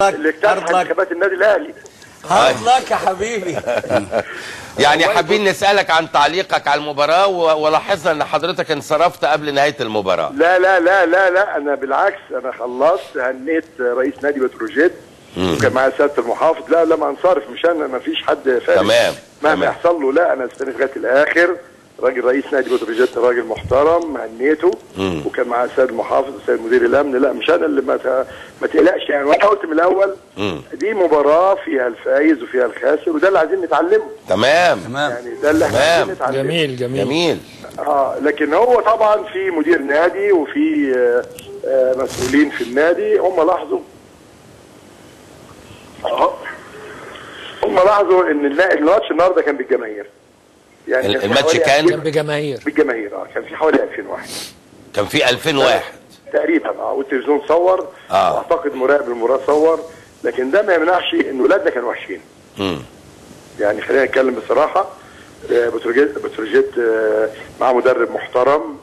اللي اكتسح انتخابات النادي الاهلي. هارد لك يا حبيبي. يعني حابين نسألك عن تعليقك على المباراة، ولاحظنا ان حضرتك انصرفت قبل نهاية المباراة. لا لا لا لا لا، انا بالعكس، انا خلصت، هنيت رئيس نادي بتروجيت وكان معايا سيادة المحافظ. لا لا، ما انصرف، مش انا، ما فيش حد فارق تمام مهما يحصل له. لا، انا استنيت لغايه الاخر. راجل رئيس نادي بتروجيت راجل محترم، هنيته وكان معاه السيد المحافظ والسيد مدير الامن. لا مش انا اللي ما تقلقش يعني. وانا قلت من الاول دي مباراه فيها الفايز وفيها الخاسر، وده اللي عايزين نتعلمه. تمام يعني ده اللي احنا عايزين نتعلمه. جميل جميل جميل. لكن هو طبعا في مدير نادي وفي مسؤولين في النادي هم لاحظوا ان الماتش النهارده كان بالجماهير. يعني الماتش كان بجماهير كان في حوالي 2000 واحد. كان في 2000 واحد تقريبا. والتلفزيون صور. واعتقد مراقب المباراه صور. لكن ده ما يمنعش ان ولادنا كانوا وحشين. يعني خلينا نتكلم بصراحه. بتروجيت مع مدرب محترم،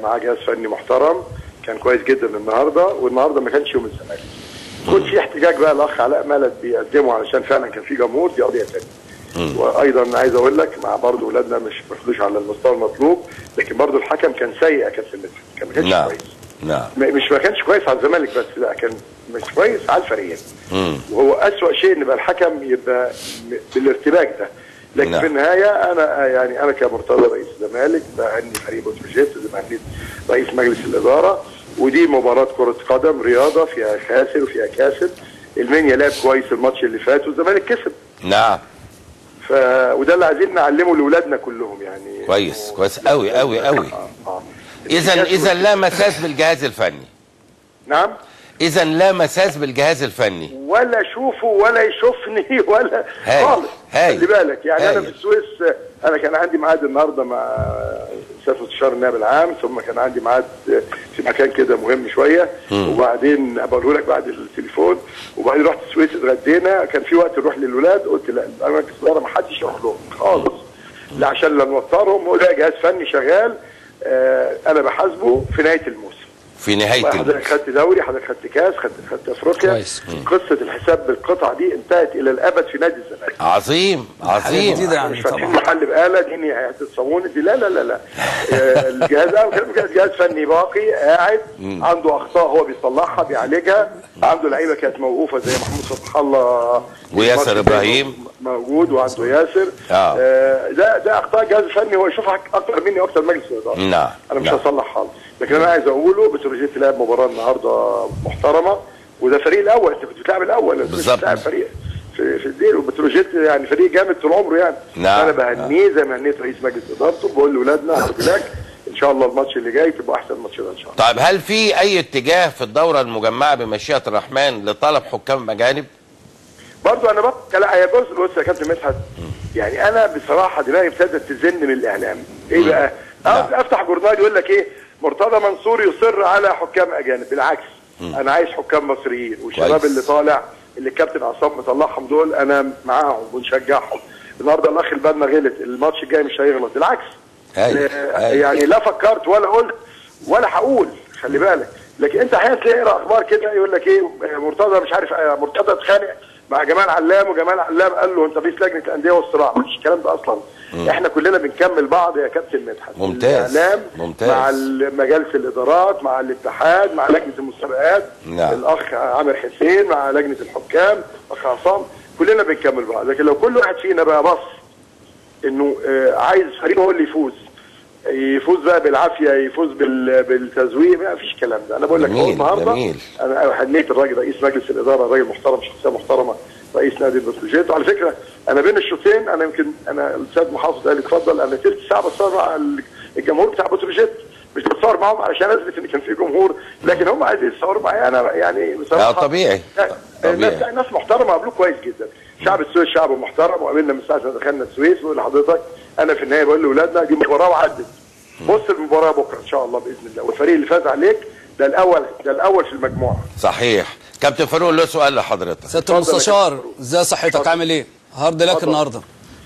مع جهاز فني محترم، كان كويس جدا النهارده. والنهارده ما كانش يوم الزمالك. كنت في احتجاج بقى الاخ علاء ملك بيقدمه علشان فعلا كان في جمهور، دي قضيه ثانيه. وايضا عايز اقول لك مع برضه اولادنا مش بياخدوش على المستوى المطلوب، لكن برضه الحكم كان سيء يا كابتن مدحت، ما كانش كويس. ما كانش كويس على الزمالك بس، لا كان مش كويس على الفريقين. وهو اسوأ شيء ان بقى الحكم يبقى بالارتباك ده. لكن في النهايه انا كمرتضى رئيس الزمالك بهني فريق بتروجيت زي ما هنيت رئيس مجلس الاداره. ودي مباراه كره قدم، رياضه فيها خاسر وفيها كاسب. المنيا لعب كويس الماتش اللي فات والزمالك كسب. نعم. وده اللي عايزين نعلمه لاولادنا كلهم يعني. كويس قوي قوي قوي. اذا لا مساس بالجهاز الفني. نعم. اذا لا مساس بالجهاز الفني، ولا اشوفه ولا يشوفني ولا خالص. خلي بالك يعني. انا في السويس انا كان عندي ميعاد النهارده مع سياده مستشار النائب العام، ثم كان عندي ميعاد في مكان كده مهم شويه، وبعدين بقوله لك بعد التليفون. وبعدين رحت السويس اتغدينا، كان في وقت نروح للولاد، قلت لا انا كصغيره ما حدش يروح لهم خالص، لا عشان لا نوترهم، وده جهاز فني شغال. انا بحاسبه في نهايه الموسم. في نهايه حضرتك خدت دوري، حضرتك خدت كاس، خدت افريقيا. قصه الحساب بالقطع دي انتهت الى الابد في نادي الزمالك. عظيم عظيم. مش فاتحين محل بقاله دي هتصوموني دي. لا لا لا لا. الجهاز جهاز فني باقي قاعد، عنده اخطاء هو بيصلحها بيعالجها، عنده لعيبه كانت موقوفه زي محمود فتح الله وياسر ابراهيم موجود، وعنده ياسر. ده اخطاء جهاز فني هو يشوفها اكتر مني واكتر مجلس الاداره. نعم. انا مش هصلح خالص. لكن انا عايز اقوله بتروجيت لعب مباراه النهارده محترمه، وده فريق الاول. انت كنت بتلعب الاول، انت بتلعب فريق في الدير. وبتروجيت يعني فريق جامد طول عمره يعني. نعم. انا بهنيه زي ما هنيت رئيس مجلس ادارته، بقول لاولادنا هارد ان شاء الله الماتش اللي جاي تبقى احسن ماتش ده ان شاء الله. طيب هل في اي اتجاه في الدوره المجمعه بمشيئه الرحمن لطلب حكام اجانب؟ برضه انا لا يا بص يا كابتن مدحت، يعني انا بصراحه دماغي ابتدت تزن من الاعلام. ايه بقى؟ افتح جورنال يقول لك ايه؟ مرتضى منصور يصر على حكام اجانب. بالعكس، انا عايز حكام مصريين، والشباب اللي طالع اللي الكابتن عصام مطلعهم دول انا معاهم ونشجعهم. النهارده الاخ البنا غلط، الماتش الجاي مش هيغلط، بالعكس. يعني لا فكرت ولا قلت ولا هقول، خلي بالك. لكن انت احيانا تقرا اخبار كده يقول لك ايه؟ مرتضى مش عارف، مرتضى اتخانق مع جمال علام، وجمال علام قال له انت رئيس لجنه الانديه والصراع. مش الكلام ده اصلا. احنا كلنا بنكمل بعض يا كابتن مدحت. ممتاز. الاعلام ممتاز. مع مجالس الادارات، مع الاتحاد، مع لجنه المسابقات. نعم. الاخ عامر حسين مع لجنه الحكام، الاخ عصام، كلنا بنكمل بعض. لكن لو كل واحد فينا بقى بص انه عايز فريقه هو اللي يفوز بقى بالعافيه، يفوز بالتزويق، ما فيش الكلام ده. انا بقول لك هو النهارده انا هنيت الراجل رئيس مجلس الاداره، راجل محترم، شخصيه محترمه، رئيس نادي بتروجيت. وعلى فكره انا بين الشوطين انا يمكن الاستاذ محافظ قال لي اتفضل، انا ثلث ساعه بتصور مع الجمهور بتاع بتروجيت، مش بتصور معاهم علشان اثبت ان كان في جمهور، لكن هم عايزين يتصوروا معايا انا يعني بصراحه. طبيعي. الناس محترمه، قابلوك كويس جدا. شعب السويس شعب محترم، وقابلنا من ساعه ما دخلنا السويس. بقول لحضرتك انا في النهايه بقول لاولادنا دي مباراه وعدت. بص المباراه بكره ان شاء الله باذن الله، والفريق اللي فاز عليك ده الاول في المجموعه. صحيح. كابتن فاروق له سؤال لحضرتك. سياده المستشار، ازاي صحتك؟ عامل ايه؟ هارد لك النهارده.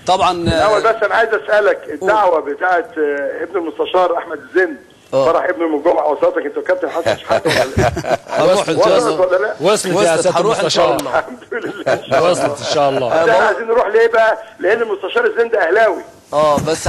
طبعا الاول بس انا عايز اسالك الدعوه بتاعت ابن المستشار احمد الزند فرح ابنه من الجمعه وصلتك انت وكابتن حسن شحاته هنروح ان شاء الله. ولا لا؟ وصلت يا سياده هنروح ان شاء المستشار. الله. الحمد لله. وصلت ان شاء الله. احنا عايزين نروح ليه بقى؟ لان المستشار الزند اهلاوي. بس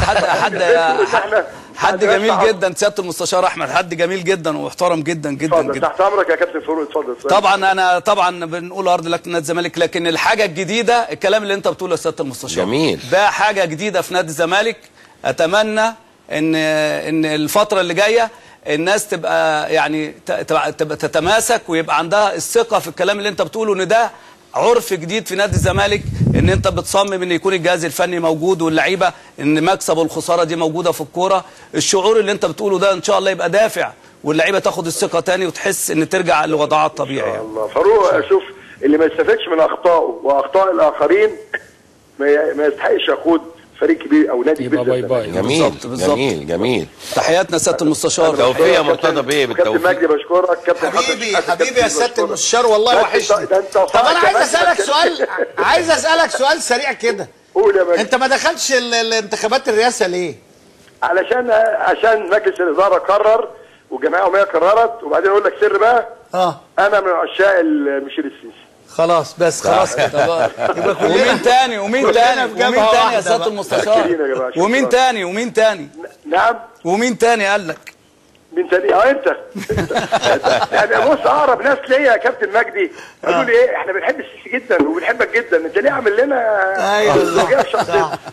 حد جميل جدا سياده المستشار احمد، حد جميل جدا ومحترم جدا جدا جدا. تحت امرك يا كابتن فاروق، اتفضل. طبعا بنقول ارض لك نادي الزمالك، لكن الحاجه الجديده الكلام اللي انت بتقوله يا سياده المستشار جميل، ده حاجه جديده في نادي الزمالك. اتمنى ان الفتره اللي جايه الناس تبقى يعني تبقى تتماسك ويبقى عندها الثقه في الكلام اللي انت بتقوله، ان ده عرف جديد في نادي الزمالك، ان انت بتصمم ان يكون الجهاز الفني موجود واللعيبه، ان مكسب والخساره دي موجوده في الكوره. الشعور اللي انت بتقوله ده ان شاء الله يبقى دافع، واللعيبه تاخد الثقه تاني وتحس ان ترجع لوضعها الطبيعي. ان شاء الله. فاروق شوف، اللي ما يستفادش من اخطائه واخطاء الاخرين ما يستحقش يقود فريق كبير او نادي كبير. باي باي. جميل جميل جميل. تحياتنا سياده المستشار. توفيق يا مرتضى بيه، بالتوفيق. كابتن مجدي بشكرك. كابتن حبيبي يا سياده المستشار والله وحشني. طب انا عايز اسالك سؤال، عايز اسالك سؤال سريع كده. قول يا مجدي. انت ما دخلتش الانتخابات الرئاسه ليه؟ عشان مجلس الاداره قرر والجمعيه العموميه قررت. وبعدين اقول لك سر بقى، انا من عشاق المشير السيسي. خلاص بس خلاص كده. ومين تاني يا سياده المستشار؟ ومين تاني؟ نعم. ومين تاني قال لك؟ مين تاني؟ انت يعني بص، اقرب ناس ليا يا كابتن مجدي قالوا لي ايه، احنا بنحب السيسي جدا وبنحبك جدا، انت ليه عامل لنا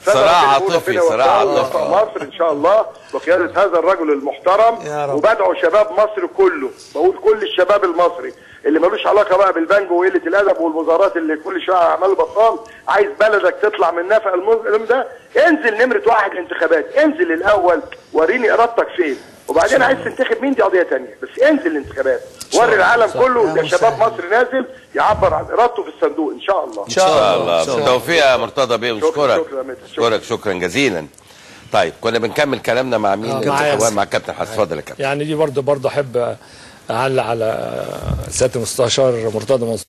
صراع عاطفي، صراع عاطفي. مصر ان شاء الله بقياده هذا الرجل المحترم. وبدعو شباب مصر كله، بقول كل الشباب المصري اللي ملوش علاقه بقى بالبنج وقله الادب والوزارات اللي كل شويه عمال بطال، عايز بلدك تطلع من نفق المظلم ده، انزل نمره 1 الانتخابات، انزل الاول وريني ارادتك فين، وبعدين عايز تنتخب مين دي قضيه ثانيه، بس انزل الانتخابات وري العالم كله ده شباب مصر نازل يعبر عن ارادته في الصندوق ان شاء الله. ان شاء الله. بالتوفيق يا مرتضى بيه، بشكرك شكرا جزيلا. طيب كنا بنكمل كلامنا مع مين؟ مع كابتن حسن. اتفضل يا كابتن. يعني دي برضه احب اعلق على سياده المستشار مرتضى منصور.